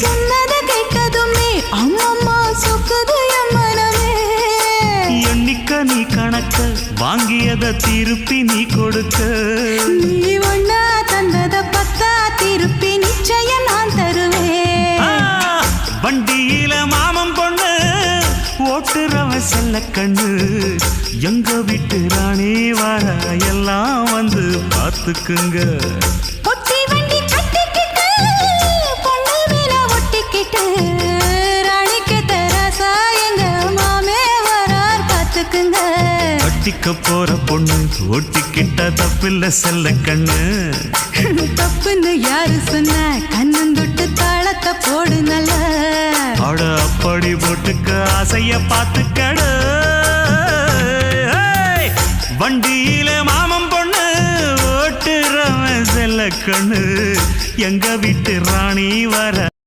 சொன்னத கேட்டதுமே அம்மம்மா சொக்குது என் மனமே. எண்ணிக்க நீ கணக்க வாங்கியத திருப்பி நீ கொடுக்க. நீ ஒன்னா தந்தத பத்தா திருப்பி நிச்சயம் நான் தருவேன். வண்டியில மாமன் பொண்ணு ஓட்டுறவன் செல்ல கண்ணு. எங்க வீட்டு ராணி வர எல்லாம் வந்து பார்த்துக்குங்க. ஒட்டி வண்டி கட்டிக்கிட்டு பொண்ணு மேல ஒட்டிக்கிட்டு ராணிக்கு தராசா எங்க மாமே வரார் பார்த்துக்குங்க. கட்டிக்க போற பொண்ணு ஒட்டிக்கிட்ட தப்பில்ல செல்ல கண்ணு. தப்புன்னு யாரு சொன்ன கண்ணந்தொட்டு தாளத்தை போடு நல்ல. அட அப்படி போட்டுக்க ஆசைய பார்த்துக்கடு. வண்டியில மாமன் பொண்ணு ஓட்டுறவன் செல்ல கண்ணு. எங்க வீட்டு ராணி வர